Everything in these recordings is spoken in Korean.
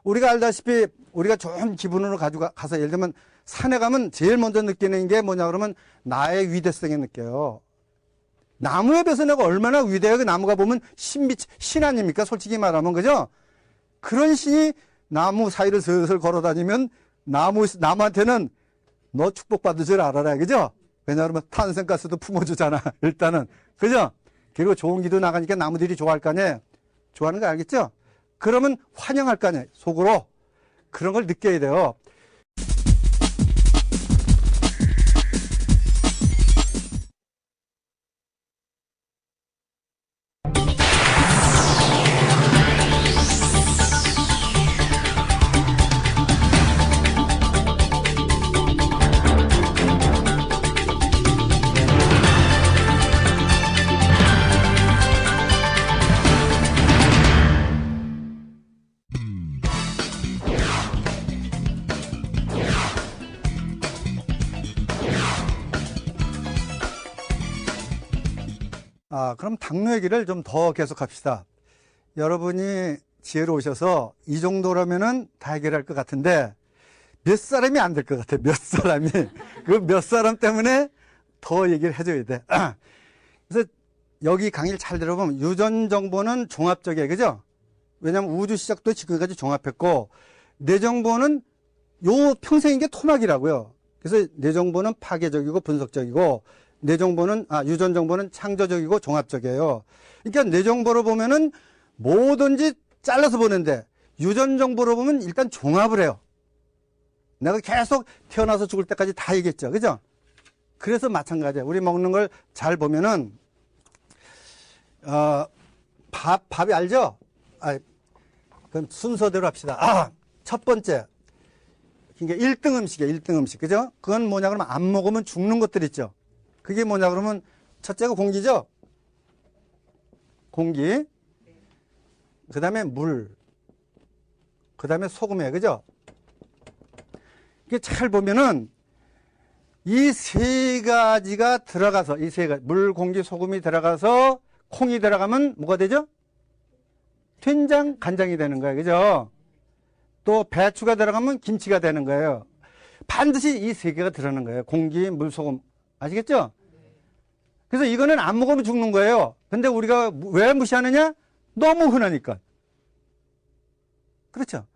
우리가 알다시피 우리가 좋은 기분으로 가지고 가서 예를 들면 산에 가면 제일 먼저 느끼는 게 뭐냐 그러면 나의 위대성에 느껴요. 나무에 비해서 내가 얼마나 위대해. 그 나무가 보면 신 아닙니까? 솔직히 말하면, 그죠? 그런 신이 나무 사이를 슬슬 걸어 다니면 나무한테는 너 축복받을 줄 알아라. 그죠? 왜냐하면 탄생가스도 품어주잖아. 일단은. 그죠? 그리고 좋은 기도 나가니까 나무들이 좋아할 거 아니에요. 좋아하는 거 알겠죠? 그러면 환영할 거 아니에요. 속으로. 그런 걸 느껴야 돼요. 그럼 당뇨 얘기를 좀 더 계속합시다. 여러분이 지혜로우셔서 이 정도라면은 다 해결할 것 같은데 몇 사람이 안 될 것 같아. 몇 사람이. 그 몇 사람 때문에 더 얘기를 해줘야 돼. 그래서 여기 강의를 잘 들어보면 유전정보는 종합적이에요. 그죠? 왜냐하면 우주 시작도 지금까지 종합했고 뇌정보는 요 평생인 게 토막이라고요. 그래서 뇌정보는 파괴적이고 분석적이고 유전정보는 창조적이고 종합적이에요. 그러니까 뇌정보로 보면은 뭐든지 잘라서 보는데 유전정보로 보면 일단 종합을 해요. 내가 계속 태어나서 죽을 때까지 다 얘기했죠. 그죠? 그래서 마찬가지예요. 우리 먹는 걸 잘 보면은, 밥이 알죠? 그럼 순서대로 합시다. 첫 번째. 그러니까 1등 음식이에요. 1등 음식. 그죠? 그건 뭐냐 그러면 안 먹으면 죽는 것들 있죠. 그게 뭐냐 그러면 첫째가 공기죠. 공기. 그 다음에 물. 그 다음에 소금이에요. 그죠? 이게 잘 보면은 이 세 가지가 들어가서 이 세 가지 물, 공기, 소금이 들어가서 콩이 들어가면 뭐가 되죠? 된장, 간장이 되는 거예요. 그죠? 또 배추가 들어가면 김치가 되는 거예요. 반드시 이 세 개가 들어가는 거예요. 공기, 물, 소금. 아시겠죠? 그래서 이거는 안 먹으면 죽는 거예요. 근데 우리가 왜 무시하느냐? 너무 흔하니까. 그렇죠?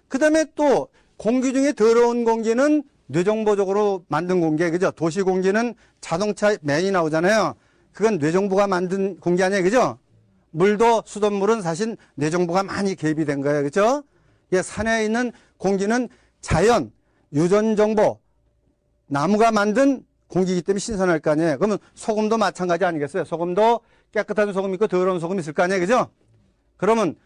그 다음에 또 공기 중에 더러운 공기는 뇌정보적으로 만든 공기예요. 그죠? 도시 공기는 자동차 맨이 나오잖아요. 그건 뇌정보가 만든 공기 아니에요. 그죠? 물도 수돗물은 사실 뇌정보가 많이 개입이 된 거예요. 그죠? 산에 있는 공기는 자연, 유전정보, 나무가 만든 공기이기 때문에 신선할 거 아니에요. 그러면 소금도 마찬가지 아니겠어요? 소금도 깨끗한 소금 있고 더러운 소금 있을 거 아니에요. 그죠? 그러면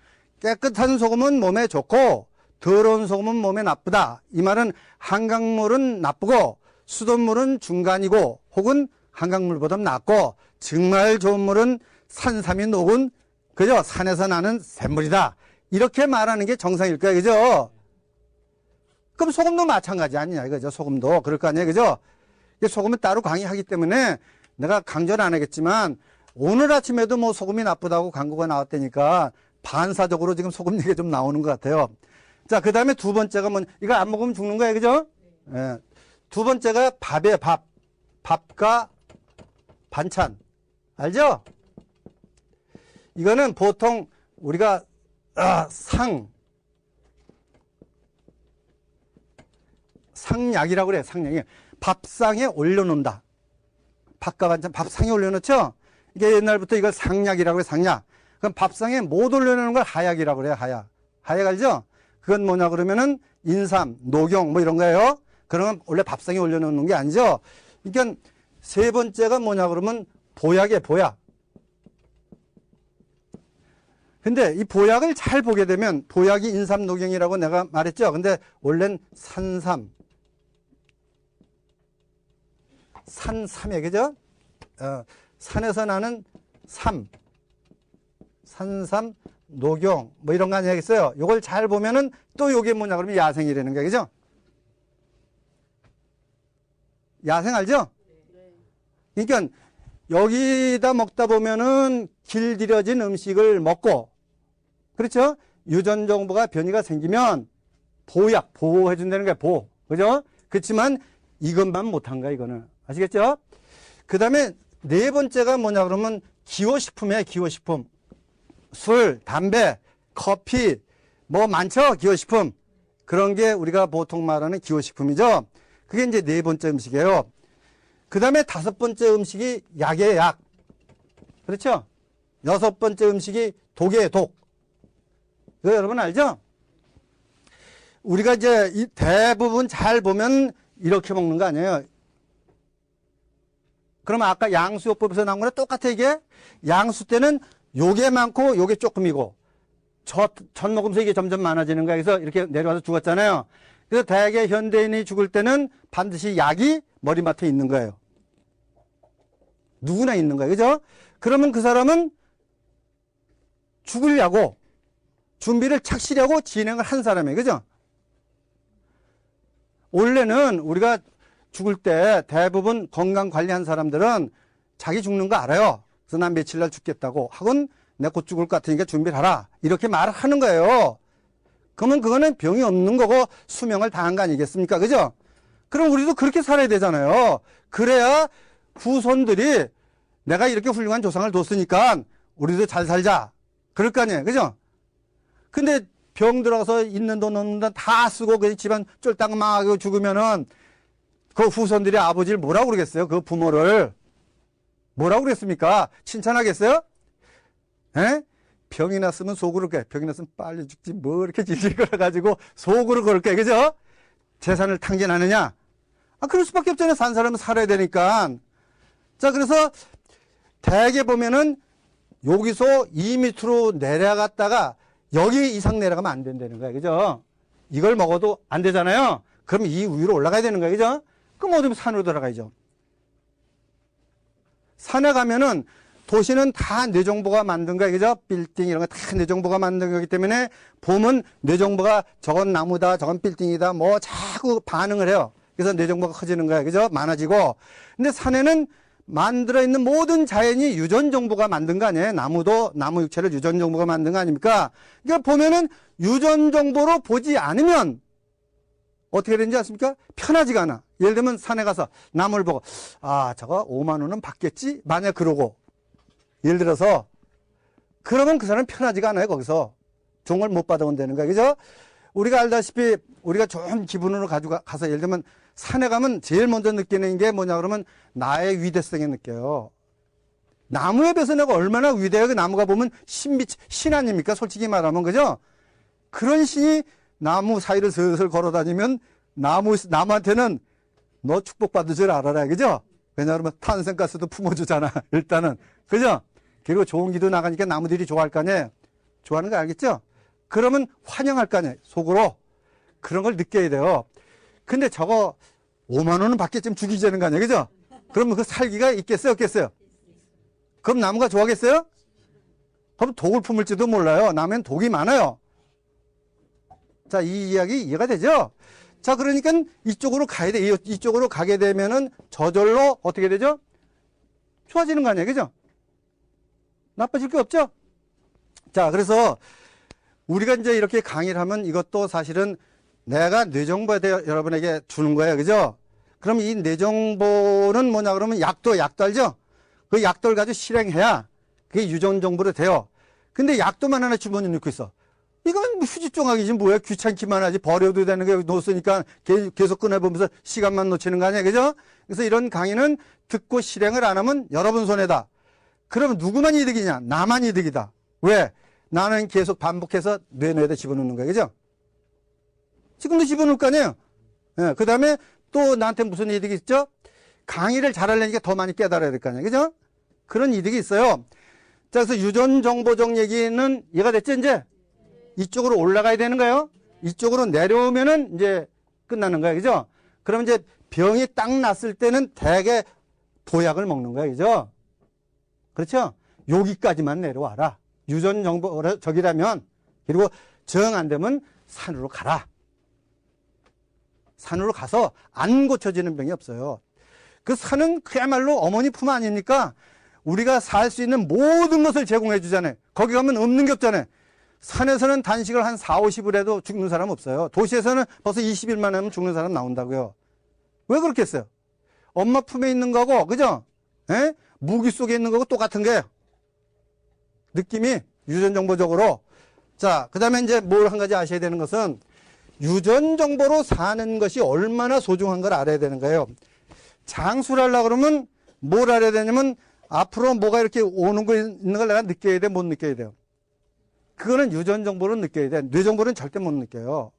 깨끗한 소금은 몸에 좋고 더러운 소금은 몸에 나쁘다. 이 말은 한강물은 나쁘고 수돗물은 중간이고 혹은 한강물보다 낫고 정말 좋은 물은 산삼이 녹은 그죠? 산에서 나는 샘물이다. 이렇게 말하는 게 정상일 거예요. 그죠? 그럼 소금도 마찬가지 아니냐 이거죠. 소금도 그럴 거 아니에요. 그죠? 소금은 따로 강의하기 때문에 내가 강조는 안 하겠지만 오늘 아침에도 뭐 소금이 나쁘다고 광고가 나왔다니까 반사적으로 지금 소금 얘기가 좀 나오는 것 같아요. 자, 그 다음에 두 번째가 이거 안 먹으면 죽는 거예요. 그죠? 예. 두 번째가 밥이에요. 밥. 밥과 반찬. 알죠? 이거는 보통 우리가 상약이라고 그래요. 상약이. 밥상에 올려놓는다. 밥과 반찬 밥상에 올려놓죠? 이게 옛날부터 이걸 상약이라고 해요. 상약. 그럼 밥상에 못 올려놓는 걸 하약이라고 그래요. 하약. 하약 알죠? 그건 뭐냐 그러면은 인삼, 녹용 뭐 이런 거예요. 그러면 원래 밥상에 올려놓는 게 아니죠. 그러니까 세 번째가 뭐냐 그러면 보약이에요. 보약. 근데 이 보약을 잘 보게 되면 보약이 인삼, 녹용이라고 내가 말했죠. 근데 원래는 산삼이에요. 그죠? 산에서 나는 산삼, 녹용 뭐 이런 거 아니겠어요? 요걸 잘 보면은 또 요게 뭐냐 그러면 야생이라는 거예요. 그죠? 야생 알죠? 그러니까 여기다 먹다 보면은 길들여진 음식을 먹고 그렇죠? 유전정보가 변이가 생기면 보약, 보호해준다는 거야, 보호. 그죠? 그렇지만 이것만 못한 거야, 이거는. 아시겠죠? 그 다음에 네 번째가 뭐냐 그러면 기호식품이에요, 기호식품. 술, 담배, 커피, 뭐 많죠? 기호식품. 그런 게 우리가 보통 말하는 기호식품이죠? 그게 이제 네 번째 음식이에요. 그 다음에 다섯 번째 음식이 약이에요, 약. 그렇죠? 여섯 번째 음식이 독이에요, 독. 이거 여러분 알죠? 우리가 이제 이 대부분 잘 보면 이렇게 먹는 거 아니에요? 그러면 아까 양수요법에서 나온 거랑 똑같아, 이게? 양수 때는 요게 많고 요게 조금이고, 전 먹으면서 이게 점점 많아지는 거야. 그래서 이렇게 내려와서 죽었잖아요. 그래서 대개 현대인이 죽을 때는 반드시 약이 머리맡에 있는 거예요. 누구나 있는 거예요. 그죠? 그러면 그 사람은 죽으려고 준비를 착실히 하고 진행을 한 사람이에요. 그죠? 원래는 우리가 죽을 때 대부분 건강 관리한 사람들은 자기 죽는 거 알아요. 그래서 난 며칠 날 죽겠다고 하곤 내가 곧 죽을 것 같으니까 준비를 하라. 이렇게 말을 하는 거예요. 그러면 그거는 병이 없는 거고 수명을 다한 거 아니겠습니까? 그죠? 그럼 우리도 그렇게 살아야 되잖아요. 그래야 후손들이 내가 이렇게 훌륭한 조상을 뒀으니까 우리도 잘 살자. 그럴 거 아니에요. 그죠? 근데 병 들어가서 있는 돈 없는 돈 다 쓰고 그 집안 쫄딱 망하고 죽으면은 그 후손들이 아버지를 뭐라고 그러겠어요? 그 부모를. 뭐라고 그랬습니까? 칭찬하겠어요? 에? 병이 났으면 속으로 그래. 병이 났으면 빨리 죽지 뭐 이렇게 질질 끌어가지고 속으로 그럴게. 그죠? 재산을 탕진하느냐? 아, 그럴 수밖에 없잖아요. 산 사람은 살아야 되니까. 자, 그래서 대개 보면은 여기서 2m로 내려갔다가 여기 이상 내려가면 안 된다는 거예요. 그죠? 이걸 먹어도 안 되잖아요. 그럼 이 위로 올라가야 되는 거예요. 그죠? 그럼 어디면 산으로 들어가야죠. 산에 가면은 도시는 다 뇌정보가 만든 거예요. 그죠? 빌딩 이런 거 다 뇌정보가 만든 거기 때문에 보면 뇌정보가 저건 나무다, 저건 빌딩이다, 뭐 자꾸 반응을 해요. 그래서 뇌정보가 커지는 거예요. 그죠? 많아지고. 근데 산에는 만들어 있는 모든 자연이 유전 정보가 만든 거 아니에요? 나무도 나무 육체를 유전 정보가 만든 거 아닙니까? 그러니까 보면은 유전 정보로 보지 않으면 어떻게 되는지 아십니까? 편하지가 않아. 예를 들면 산에 가서 나무를 보고 아, 저거 5만 원은 받겠지? 만약 그러고 예를 들어서 그러면 그 사람은 편하지가 않아요. 거기서 종을 못 받아온다는 거야. 그죠? 우리가 알다시피 우리가 좋은 기분으로 가지고 가서 예를 들면 산에 가면 제일 먼저 느끼는 게 뭐냐 그러면 나의 위대성에 느껴요. 나무에 비해서 내가 얼마나 위대해요. 그 나무가 보면 신 아닙니까? 솔직히 말하면. 그죠? 그런 신이 나무 사이를 슬슬 걸어 다니면 나무한테는 너 축복받을 줄 알아라. 그죠? 왜냐하면 탄생가스도 품어주잖아. 일단은. 그죠? 그리고 좋은 기도 나가니까 나무들이 좋아할 거 아니에요. 좋아하는 거 알겠죠? 그러면 환영할 거 아니에요. 속으로. 그런 걸 느껴야 돼요. 근데 저거 5만 원은 받겠지만 죽이지 되는 거 아니에요. 그죠? 그러면 그 살기가 있겠어요? 없겠어요? 그럼 나무가 좋아하겠어요? 그럼 독을 품을지도 몰라요. 나무엔 독이 많아요. 자, 이 이야기 이해가 되죠? 자, 그러니까 이쪽으로 가야 돼. 이쪽으로 가게 되면은 저절로 어떻게 되죠? 좋아지는 거 아니에요. 그죠? 나빠질 게 없죠? 자, 그래서 우리가 이제 이렇게 강의를 하면 이것도 사실은 내가 뇌정보에 대해 여러분에게 주는 거예요. 그죠? 그럼 이 뇌정보는 뭐냐 그러면 약도 알죠? 그 약도를 가지고 실행해야 그게 유전정보로 돼요. 근데 약도만 하나 주머니에 넣고 있어. 이건 휴지종학이지 뭐야. 귀찮기만 하지. 버려도 되는 게 놓으니까 계속 꺼내보면서 시간만 놓치는 거 아니야. 그죠? 그래서 이런 강의는 듣고 실행을 안 하면 여러분 손해다. 그러면 누구만 이득이냐? 나만 이득이다. 왜? 나는 계속 반복해서 뇌에다 집어넣는 거야. 그죠? 지금도 집어넣을 거 아니에요? 예, 그 다음에 또 나한테 무슨 이득이 있죠? 강의를 잘하려니까 더 많이 깨달아야 될 거 아니에요? 그죠? 그런 이득이 있어요. 자, 그래서 유전정보적 얘기는 이해가 됐죠, 이제? 이쪽으로 올라가야 되는 거예요. 이쪽으로 내려오면은 이제 끝나는 거예요. 그죠? 그럼 이제 병이 딱 났을 때는 대개 보약을 먹는 거예요. 그죠? 그렇죠? 여기까지만 내려와라. 유전정보적이라면, 그리고 정 안 되면 산으로 가라. 산으로 가서 안 고쳐지는 병이 없어요. 그 산은 그야말로 어머니 품 아닙니까? 우리가 살 수 있는 모든 것을 제공해 주잖아요. 거기 가면 없는 게 없잖아요. 산에서는 단식을 한 4, 50을 해도 죽는 사람 없어요. 도시에서는 벌써 20일만 하면 죽는 사람 나온다고요. 왜 그렇게 했어요? 엄마 품에 있는 거고, 그죠? 에? 무기 속에 있는 거고 똑같은 거예요. 느낌이 유전정보적으로. 자, 그 다음에 이제 뭘 한 가지 아셔야 되는 것은 유전정보로 사는 것이 얼마나 소중한 걸 알아야 되는 거예요. 장수를 하려고 그러면 뭘 알아야 되냐면 앞으로 뭐가 이렇게 오는 거 있는 걸 내가 느껴야 돼, 못 느껴야 돼요. 그거는 유전정보로 느껴야 돼. 뇌정보는 절대 못 느껴요.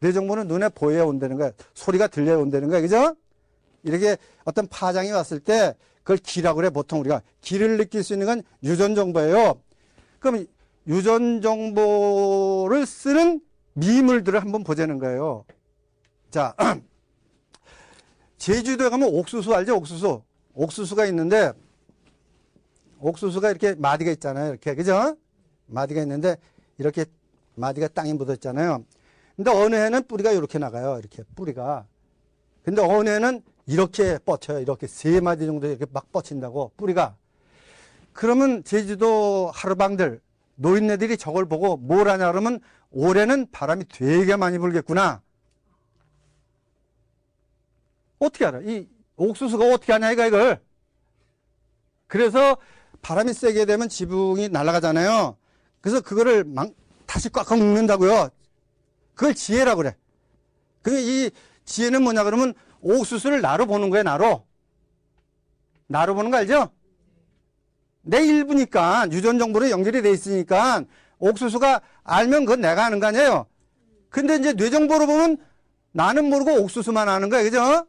뇌정보는 눈에 보여야 온다는 거야. 소리가 들려야 온다는 거야. 그죠? 이렇게 어떤 파장이 왔을 때 그걸 기라고 그래. 보통 우리가 기를 느낄 수 있는 건 유전정보예요. 그럼 유전정보를 쓰는 미물들을 한번 보자는 거예요. 자, 제주도에 가면 옥수수 알죠? 옥수수. 옥수수가 있는데 옥수수가 이렇게 마디가 있잖아요. 이렇게. 그죠? 마디가 있는데 이렇게 마디가 땅에 묻어 있잖아요. 근데 어느 해는 뿌리가 이렇게 나가요. 이렇게 뿌리가. 근데 어느 해는 이렇게 뻗쳐요. 이렇게 3마디 정도 이렇게 막 뻗친다고 뿌리가. 그러면 제주도 하루방들 노인네들이 저걸 보고 뭘 하냐 그러면 올해는 바람이 되게 많이 불겠구나. 어떻게 알아? 이 옥수수가 어떻게 하냐 이걸. 그래서 바람이 세게 되면 지붕이 날아가잖아요. 그래서 그거를 다시 꽉꽉 묶는다고요. 그걸 지혜라고 그래. 이 지혜는 뭐냐 그러면 옥수수를 나로 보는 거예요. 나로 보는 거 알죠? 내 일부니까 유전정보로 연결이 돼 있으니까 옥수수가 알면 그건 내가 아는 거 아니에요. 근데 이제 뇌정보로 보면 나는 모르고 옥수수만 아는 거예요. 그죠?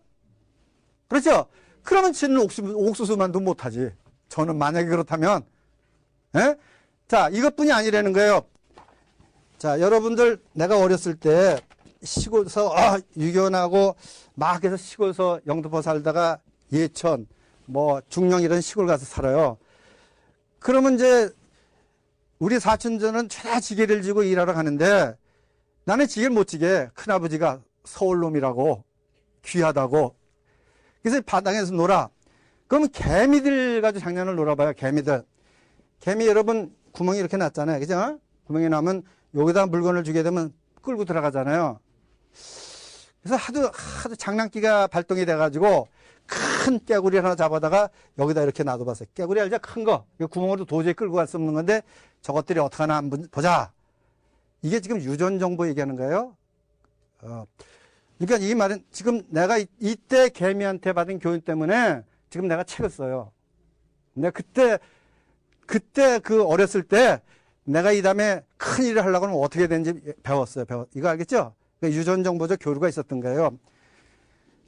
그렇죠? 그러면 쟤는 옥수수만도 못하지. 저는 만약에 그렇다면. 에? 자, 이것뿐이 아니라는 거예요. 자, 여러분들 내가 어렸을 때 시골서 유견하고 막 해서 시골서 영등포 살다가 예천 뭐 중령 이런 시골 가서 살아요. 그러면 이제 우리 사촌전은 최다 지게를 지고 일하러 가는데 나는 지게를 못 지게. 큰아버지가 서울놈이라고 귀하다고. 그래서 바닥에서 놀아. 그러면 개미들 가지고 장난을 놀아봐요. 개미들. 개미 여러분 구멍이 이렇게 났잖아요. 그죠? 구멍이 나면 여기다 물건을 주게 되면 끌고 들어가잖아요. 그래서 하도 장난기가 발동이 돼가지고 큰 깨구리 하나 잡아다가 여기다 이렇게 놔둬봤어요. 깨구리 알죠? 큰 거. 구멍으로 도저히 끌고 갈 수 없는 건데 저것들이 어떻게 하나 한번 보자. 이게 지금 유전정보 얘기하는 거예요. 그러니까 이 말은 지금 내가 이때 개미한테 받은 교육 때문에 지금 내가 책을 써요. 내가 그때 그 어렸을 때 내가 이 다음에 큰 일을 하려고 하면 어떻게 되는지 배웠어요. 이거 알겠죠? 유전정보적 교류가 있었던 거예요.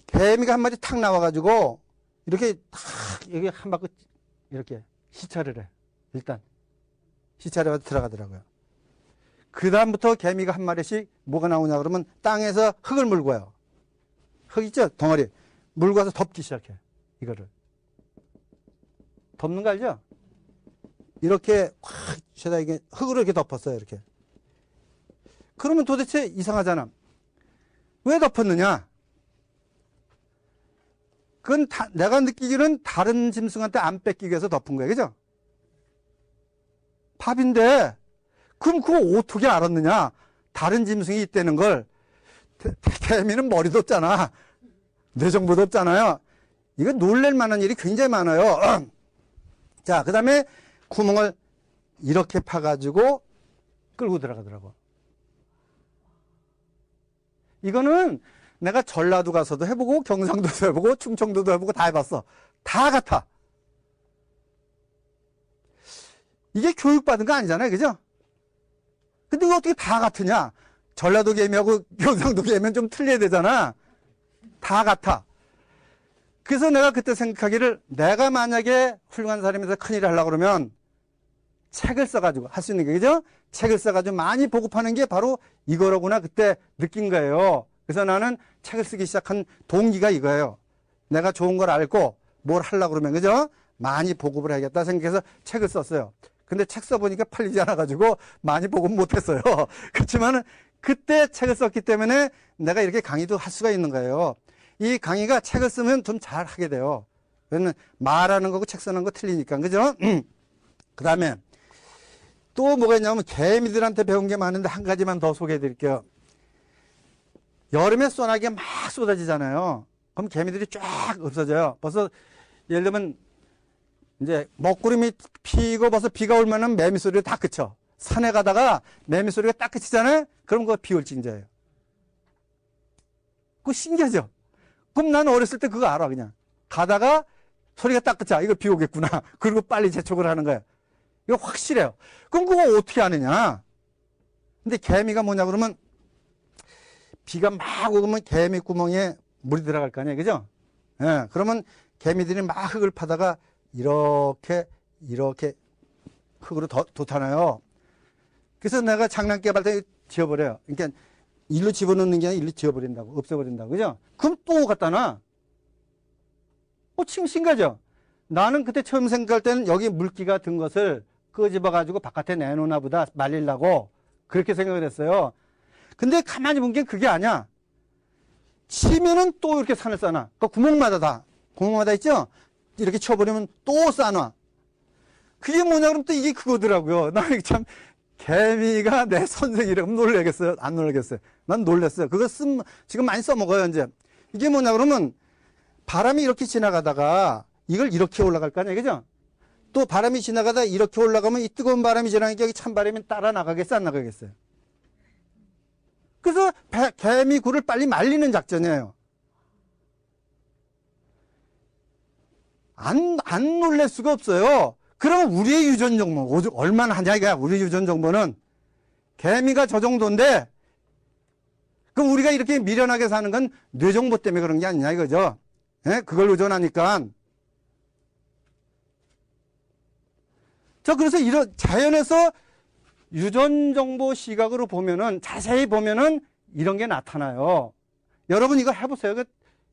개미가 한 마리 탁 나와가지고 이렇게 탁 여기 한 바퀴 이렇게 시찰을 해. 일단 시찰에 와서 들어가더라고요. 그 다음부터 개미가 한 마리씩 뭐가 나오냐 그러면 땅에서 흙을 물고 와요. 흙 있죠? 덩어리. 물고 와서 덮기 시작해. 이거를. 덮는 거 알죠? 이렇게 확 죄다 이게 흙으로 이렇게 덮었어요. 이렇게. 그러면 도대체 이상하잖아. 왜 덮었느냐? 그건 내가 느끼기는 다른 짐승한테 안 뺏기기 위해서 덮은 거예요. 그죠? 밥인데 그럼 그거 어떻게 알았느냐? 다른 짐승이 있다는 걸. 개미는 머리도 없잖아. 뇌정보도 없잖아요. 이거 놀랄 만한 일이 굉장히 많아요. 자, 그 다음에 구멍을 이렇게 파가지고 끌고 들어가더라고. 이거는 내가 전라도 가서도 해보고 경상도도 해보고 충청도도 해보고 다 해봤어. 다 같아. 이게 교육받은 거 아니잖아요. 그죠? 근데 이거 어떻게 다 같으냐? 전라도 개미하고 경상도 개미는 좀 틀려야 되잖아. 다 같아. 그래서 내가 그때 생각하기를 내가 만약에 훌륭한 사람에서 큰일을 하려고 그러면 책을 써가지고 할 수 있는 게, 그죠? 책을 써가지고 많이 보급하는 게 바로 이거로구나 그때 느낀 거예요. 그래서 나는 책을 쓰기 시작한 동기가 이거예요. 내가 좋은 걸 알고 뭘 하려고 그러면, 그죠? 많이 보급을 해야겠다 생각해서 책을 썼어요. 근데 책 써보니까 팔리지 않아가지고 많이 보급 못했어요. 그렇지만은 그때 책을 썼기 때문에 내가 이렇게 강의도 할 수가 있는 거예요. 이 강의가 책을 쓰면 좀 잘 하게 돼요. 왜냐면 말하는 거고 책 쓰는 거 틀리니까, 그죠? 그 다음에 또 뭐가 있냐면 개미들한테 배운 게 많은데 한 가지만 더 소개해 드릴게요. 여름에 소나기가 막 쏟아지잖아요. 그럼 개미들이 쫙 없어져요. 벌써 예를 들면 이제 먹구름이 피고 벌써 비가 오면은 매미 소리가 다 그쳐. 산에 가다가 매미 소리가 딱 그치잖아요. 그럼 그거 비 올 징조예요. 그거 신기하죠? 그럼 나는 어렸을 때 그거 알아. 그냥 가다가 소리가 딱 그쳐. 이거 비 오겠구나. 그리고 빨리 재촉을 하는 거예요. 이거 확실해요. 그럼 그거 어떻게 아느냐? 근데 개미가 뭐냐 그러면 비가 막 오면 개미 구멍에 물이 들어갈 거 아니에요. 그죠? 예. 그러면 개미들이 막 흙을 파다가 이렇게 흙으로 돋아나요. 그래서 내가 장난기 할 때 지워버려요. 그러니까 일로 집어넣는 게 아니라 일로 지워버린다고. 없애버린다고. 그죠? 그럼 또 갖다 놔. 지금 신기하죠? 나는 그때 처음 생각할 때는 여기 물기가 든 것을 끄집어가지고 바깥에 내놓나 보다 말리려고 그렇게 생각을 했어요. 근데 가만히 본 게 그게 아니야. 치면은 또 이렇게 산을 쌓아놔. 그 구멍마다 있죠? 이렇게 쳐버리면 또 쌓아놔. 그게 뭐냐 그러면 또 이게 그거더라고요. 나는 참 개미가 내 선생이라고 놀라겠어요? 안 놀라겠어요? 난 놀랐어요. 그거 지금 많이 써먹어요, 이제. 이게 뭐냐 그러면 바람이 이렇게 지나가다가 이걸 이렇게 올라갈 거 아니에요, 그죠? 또 바람이 지나가다 이렇게 올라가면 이 뜨거운 바람이 지나가니까 여기 찬 바람이 따라 나가겠어요, 안 나가겠어요? 그래서 개미 굴을 빨리 말리는 작전이에요. 안 놀랄 수가 없어요. 그러면 우리의 유전 정보, 얼마나 하냐, 이거야, 우리 유전 정보는. 개미가 저 정도인데, 그럼 우리가 이렇게 미련하게 사는 건 뇌정보 때문에 그런 게 아니냐, 이거죠. 예? 그걸 의존하니까. 그래서 이런 자연에서 유전정보 시각으로 보면은, 자세히 보면은 이런 게 나타나요. 여러분 이거 해보세요.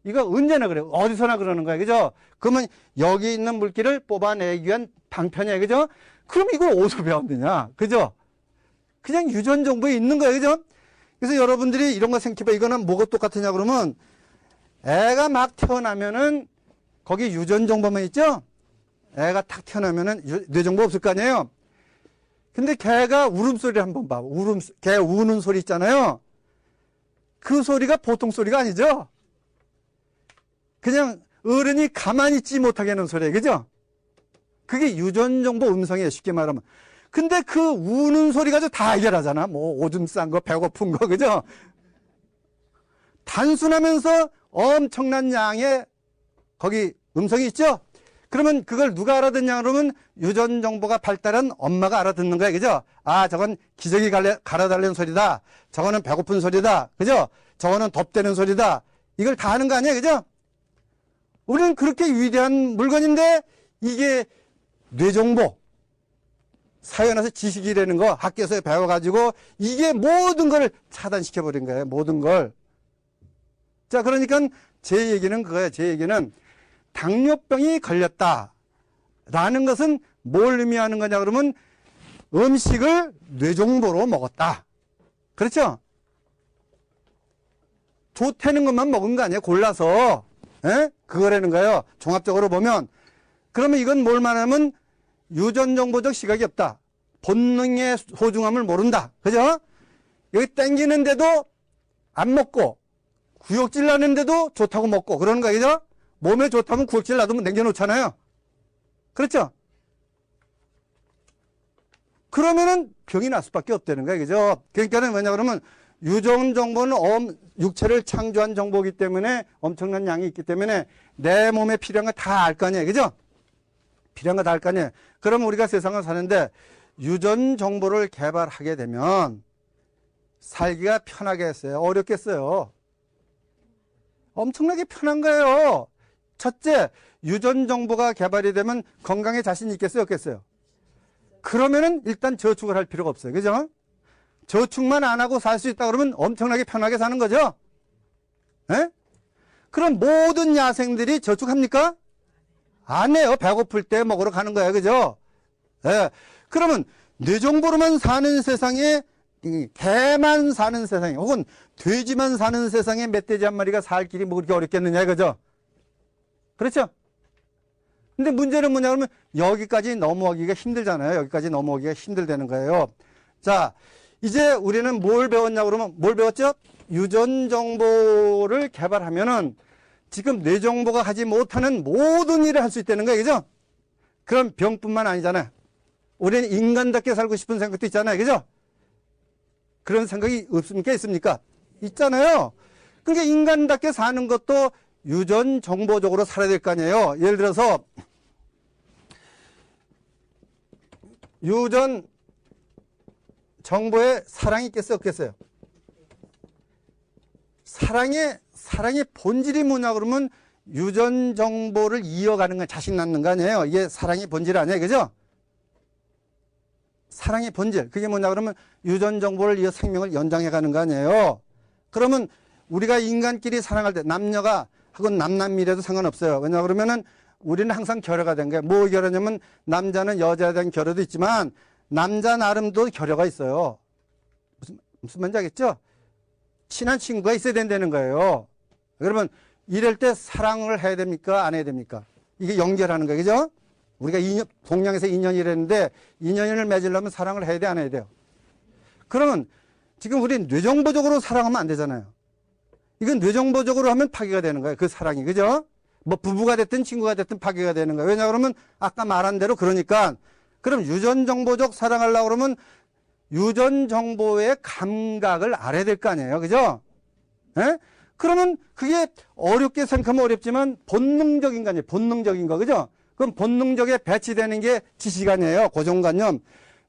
이거 언제나 그래요. 어디서나 그러는 거예요. 그죠? 그러면 여기 있는 물기를 뽑아내기 위한 방편이에요. 그죠? 그럼 이걸 어디서 배웠느냐? 그죠? 그냥 유전정보에 있는 거예요. 그죠? 그래서 여러분들이 이런 거 생각해봐. 이거는 뭐가 똑같으냐 그러면 애가 막 태어나면은 거기 유전정보만 있죠? 애가 탁 태어나면은 뇌정보 없을 거 아니에요? 근데 개가 울음소리를 한번 봐. 개 우는 소리 있잖아요. 그 소리가 보통 소리가 아니죠? 그냥 어른이 가만히 있지 못하게 하는 소리예요. 그죠? 그게 유전정보 음성이에요. 쉽게 말하면. 근데 그 우는 소리 가지고 다 해결하잖아. 뭐 오줌 싼 거, 배고픈 거. 그죠? 단순하면서 엄청난 양의 거기 음성이 있죠? 그러면 그걸 누가 알아듣냐 그러면 유전정보가 발달한 엄마가 알아듣는 거야. 그죠? 아, 저건 기저귀 갈아달라는 소리다. 저거는 배고픈 소리다. 그죠? 저거는 덥다는 소리다. 이걸 다 하는 거 아니야. 그죠? 우리는 그렇게 위대한 물건인데 이게 뇌정보, 사회에 나서 지식이라는 거 학교에서 배워가지고 이게 모든 걸 차단시켜버린 거예요. 모든 걸. 자, 그러니까 제 얘기는 그거예요. 제 얘기는 당뇨병이 걸렸다라는 것은 뭘 의미하는 거냐 그러면 음식을 뇌정보로 먹었다. 그렇죠? 좋다는 것만 먹은 거 아니에요? 골라서. 에? 그거라는 거예요. 종합적으로 보면. 그러면 이건 뭘 말하면 유전정보적 시각이 없다. 본능의 소중함을 모른다. 그죠? 여기 땡기는데도 안 먹고 구역질 나는데도 좋다고 먹고 그러는 거예요. 그죠? 몸에 좋다면 구역질 놔두면 남겨놓잖아요. 그렇죠? 그러면은 병이 날 수밖에 없다는 거예요. 그죠? 그러니까는 뭐냐 그러면 유전 정보는 육체를 창조한 정보이기 때문에 엄청난 양이 있기 때문에 내 몸에 필요한 거 다 알 거 아니에요. 그죠? 필요한 거 다 알 거 아니에요. 그러면 우리가 세상을 사는데 유전 정보를 개발하게 되면 살기가 편하겠어요? 어렵겠어요? 엄청나게 편한 거예요. 첫째, 유전 정보가 개발이 되면 건강에 자신이 있겠어요? 없겠어요? 그러면은 일단 저축을 할 필요가 없어요. 그죠? 저축만 안 하고 살 수 있다 그러면 엄청나게 편하게 사는 거죠? 예? 그럼 모든 야생들이 저축합니까? 안 해요. 배고플 때 먹으러 가는 거예요. 그죠? 예. 그러면 뇌정보로만 사는 세상에, 개만 사는 세상에, 혹은 돼지만 사는 세상에 멧돼지 한 마리가 살 길이 뭐 그렇게 어렵겠느냐, 그죠? 그렇죠? 근데 문제는 뭐냐 그러면 여기까지 넘어가기가 힘들잖아요. 여기까지 넘어가기가 힘들다는 거예요. 자, 이제 우리는 뭘 배웠냐 그러면 뭘 배웠죠? 유전 정보를 개발하면은 지금 뇌정보가 하지 못하는 모든 일을 할 수 있다는 거예요. 그죠? 그럼 병뿐만 아니잖아요. 우리는 인간답게 살고 싶은 생각도 있잖아요. 그죠? 그런 생각이 없습니까? 있습니까? 있잖아요. 그러니까 인간답게 사는 것도 유전 정보적으로 살아야 될 거 아니에요. 예를 들어서 유전 정보에 사랑이 있겠어요? 없겠어요? 사랑의 본질이 뭐냐 그러면 유전 정보를 이어가는 거, 자식 낳는 거 아니에요? 이게 사랑의 본질 아니에요? 그죠? 사랑의 본질. 그게 뭐냐 그러면 유전 정보를 이어 생명을 연장해 가는 거 아니에요? 그러면 우리가 인간끼리 사랑할 때 남녀가 하고 남남미래도 상관없어요. 왜냐 그러면은 우리는 항상 결여가 된 거예요. 뭐 결여냐면 남자는 여자에 대한 결여도 있지만 남자 나름도 결여가 있어요. 무슨 말인지 알겠죠? 친한 친구가 있어야 된다는 거예요. 그러면 이럴 때 사랑을 해야 됩니까? 안 해야 됩니까? 이게 연결하는 거예요. 그죠? 우리가 동양에서 인연이랬는데 인연을 맺으려면 사랑을 해야 돼? 안 해야 돼요? 그러면 지금 우리 뇌정보적으로 사랑하면 안 되잖아요. 이건 뇌정보적으로 하면 파괴가 되는 거예요. 그 사랑이. 그죠? 뭐 부부가 됐든 친구가 됐든 파괴가 되는 거예요. 왜냐 그러면 아까 말한 대로 그러니까 그럼 유전정보적 사랑하려고 그러면 유전정보의 감각을 알아야 될 거 아니에요. 그죠? 예? 그러면 그게 어렵게 생각하면 어렵지만 본능적인 거 아니에요. 본능적인 거. 그죠? 그럼 본능적에 배치되는 게 지시관이에요. 고정관념.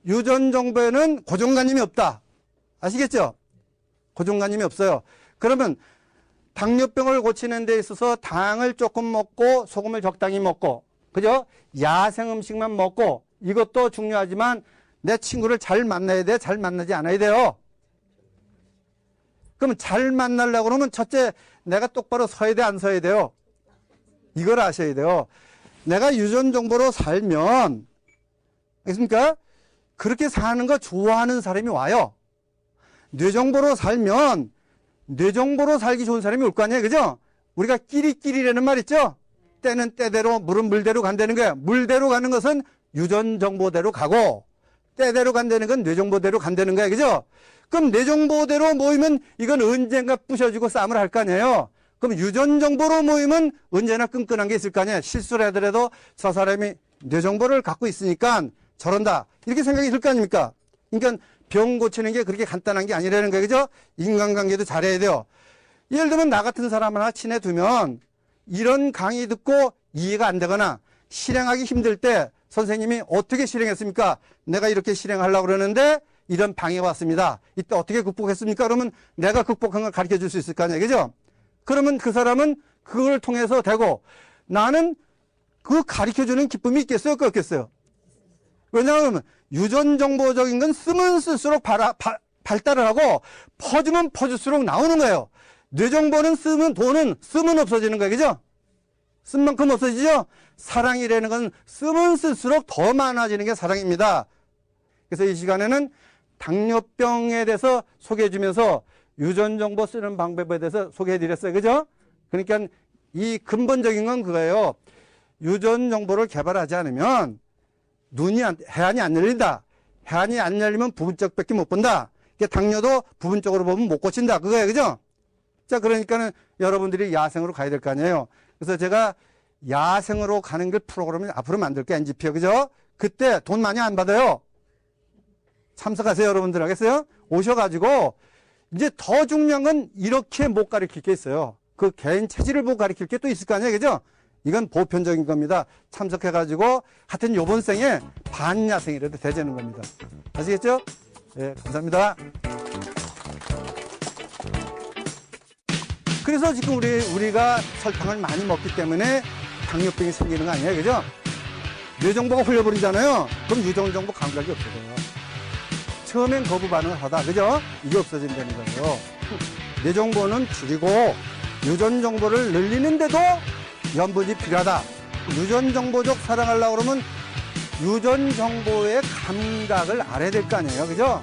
유전정보에는 고정관념이 없다. 아시겠죠? 고정관념이 없어요. 그러면 당뇨병을 고치는 데 있어서 당을 조금 먹고 소금을 적당히 먹고, 그죠? 야생 음식만 먹고, 이것도 중요하지만 내 친구를 잘 만나야 돼? 잘 만나지 않아야 돼요? 그럼 잘 만나려고 그러면 첫째, 내가 똑바로 서야 돼? 안 서야 돼요? 이걸 아셔야 돼요. 내가 유전 정보로 살면, 알겠습니까? 그렇게 사는 거 좋아하는 사람이 와요. 뇌정보로 살면, 뇌정보로 살기 좋은 사람이 올 거 아니에요? 그죠? 우리가 끼리끼리라는 말 있죠? 때는 때대로, 물은 물대로 간다는 거예요. 물대로 가는 것은 유전 정보대로 가고, 때대로 간다는 건 뇌정보대로 간다는 거예요. 그죠? 그럼 뇌정보대로 모이면 이건 언젠가 부셔지고 싸움을 할 거 아니에요? 그럼 유전 정보로 모이면 언제나 끈끈한 게 있을 거 아니에요? 실수를 하더라도 저 사람이 뇌정보를 갖고 있으니까 저런다. 이렇게 생각이 들 거 아닙니까? 그러니까 병 고치는 게 그렇게 간단한 게 아니라는 거예요. 그죠? 인간관계도 잘해야 돼요. 예를 들면 나 같은 사람 하나 친해 두면 이런 강의 듣고 이해가 안 되거나 실행하기 힘들 때 선생님이 어떻게 실행했습니까? 내가 이렇게 실행하려고 그러는데 이런 방해가 왔습니다. 이때 어떻게 극복했습니까? 그러면 내가 극복한 걸 가르쳐 줄 수 있을 거 아니에요. 그죠? 그러면 그 사람은 그걸 통해서 되고 나는 그 가르쳐 주는 기쁨이 있겠어요? 없겠어요? 왜냐하면 유전정보적인 건 쓰면 쓸수록 발달을 하고 퍼주면 퍼줄수록 나오는 거예요. 뇌정보는 쓰면 돈은 쓰면 없어지는 거예요. 그죠? 쓴 만큼 없어지죠? 사랑이라는 건 쓰면 쓸수록 더 많아지는 게 사랑입니다. 그래서 이 시간에는 당뇨병에 대해서 소개해 주면서 유전정보 쓰는 방법에 대해서 소개해 드렸어요. 그죠? 그러니까 이 근본적인 건 그거예요. 유전정보를 개발하지 않으면 해안이 안 열린다. 해안이 안 열리면 부분적밖에 못 본다. 당뇨도 부분적으로 보면 못 고친다. 그거예요. 그죠? 자, 그러니까는 여러분들이 야생으로 가야 될 거 아니에요. 그래서 제가 야생으로 가는 걸 프로그램을 앞으로 만들게요. NGP요. 그죠? 그때 돈 많이 안 받아요. 참석하세요. 여러분들. 알겠어요? 오셔가지고 이제 더 중요한 건 이렇게 못 가르칠 게 있어요. 그 개인 체질을 보고 가르칠 게 또 있을 거 아니에요. 그죠? 이건 보편적인 겁니다. 참석해가지고 하여튼 요번 생에 반야생이라도 되자는 겁니다. 아시겠죠? 네, 감사합니다. 그래서 지금 우리가 설탕을 많이 먹기 때문에 당뇨병이 생기는 거 아니에요? 그죠? 뇌정보가 흘려버리잖아요. 그럼 유전정보 감각이 없어져요. 처음엔 거부 반응을 하다. 그죠? 이게 없어진다는 거예요. 뇌정보는 줄이고 유전정보를 늘리는데도 연분이 필요하다. 유전정보적 사랑하려고 그러면 유전정보의 감각을 알아야 될 거 아니에요. 그죠?